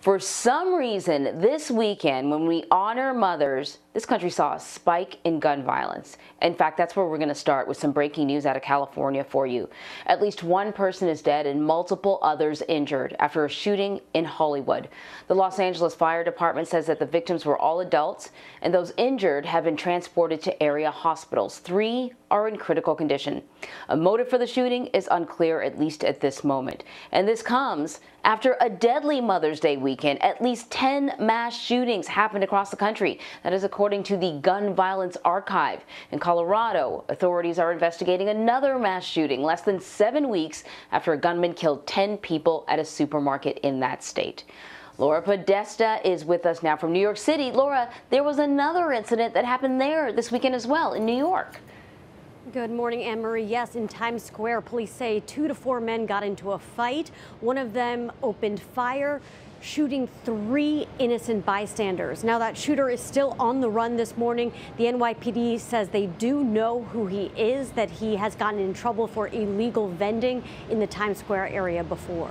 For some reason, this weekend, when we honor mothers, this country saw a spike in gun violence. In fact, that's where we're going to start with some breaking news out of California for you. At least one person is dead and multiple others injured after a shooting in Hollywood. The Los Angeles Fire Department says that the victims were all adults, and those injured have been transported to area hospitals. 3 are in critical condition. A motive for the shooting is unclear, at least at this moment. And this comes after a deadly Mother's Day weekend. At least 10 mass shootings happened across the country. That is according to the Gun Violence Archive. In Colorado, authorities are investigating another mass shooting less than 7 weeks after a gunman killed 10 people at a supermarket in that state. Laura Podesta is with us now from New York City. Laura, there was another incident that happened there this weekend as well in New York. Good morning, Anne-Marie. Yes, in Times Square, police say 2 to 4 men got into a fight. One of them opened fire, shooting 3 innocent bystanders. Now, that shooter is still on the run this morning. The NYPD says they do know who he is, that he has gotten in trouble for illegal vending in the Times Square area before.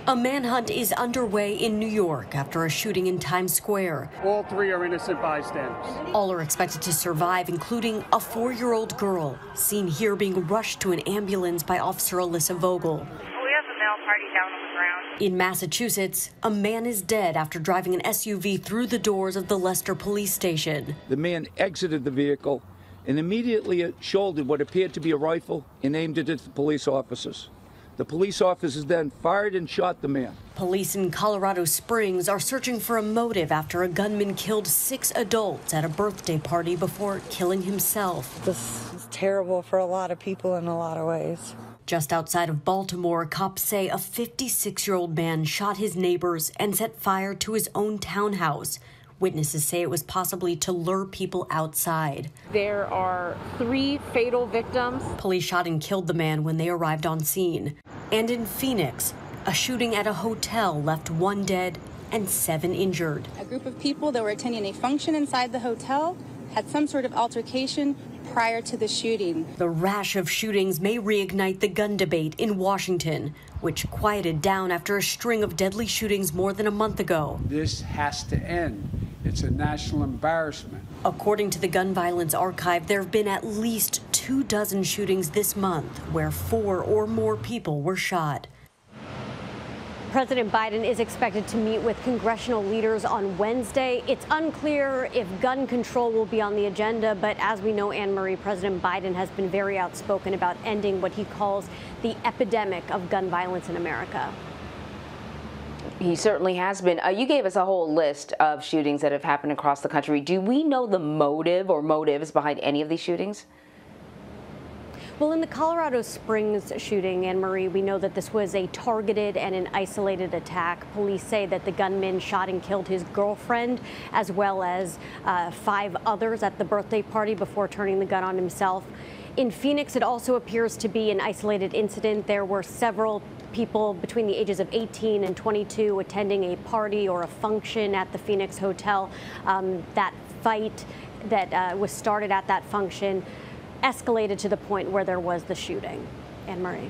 A manhunt is underway in New York after a shooting in Times Square. All 3 are innocent bystanders. All are expected to survive, including a 4-year-old girl, seen here being rushed to an ambulance by Officer Alyssa Vogel. We have a male party down on the ground. In Massachusetts, a man is dead after driving an SUV through the doors of the Leicester police station. The man exited the vehicle and immediately shouldered what appeared to be a rifle and aimed it at the police officers. The police officers then fired and shot the man. Police in Colorado Springs are searching for a motive after a gunman killed 6 adults at a birthday party before killing himself. This is terrible for a lot of people in a lot of ways. Just outside of Baltimore, cops say a 56-year-old man shot his neighbors and set fire to his own townhouse. Witnesses say it was possibly to lure people outside. There are 3 fatal victims. Police shot and killed the man when they arrived on scene. And in Phoenix, a shooting at a hotel left 1 dead and 7 injured. A group of people that were attending a function inside the hotel had some sort of altercation prior to the shooting. The rash of shootings may reignite the gun debate in Washington, which quieted down after a string of deadly shootings more than a month ago. This has to end. It's a national embarrassment. According to the Gun Violence Archive, there have been at least 24 shootings this month where 4 or more people were shot. President Biden is expected to meet with congressional leaders on Wednesday. It's unclear if gun control will be on the agenda, but as we know, Anne-Marie, President Biden has been very outspoken about ending what he calls the epidemic of gun violence in America. He certainly has been. You gave us a whole list of shootings that have happened across the country. Do we know the motive or motives behind any of these shootings? Well, in the Colorado Springs shooting, Anne-Marie, we know that this was a targeted and an isolated attack. Police say that the gunman shot and killed his girlfriend as well as 5 others at the birthday party before turning the gun on himself. In Phoenix, it also appears to be an isolated incident. There were several people between the ages of 18 and 22 attending a party or a function at the Phoenix Hotel. That fight that was started at that function escalated to the point where there was the shooting. Anne-Marie.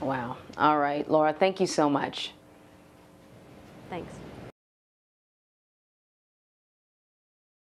Wow. All right, Laura, thank you so much. Thanks.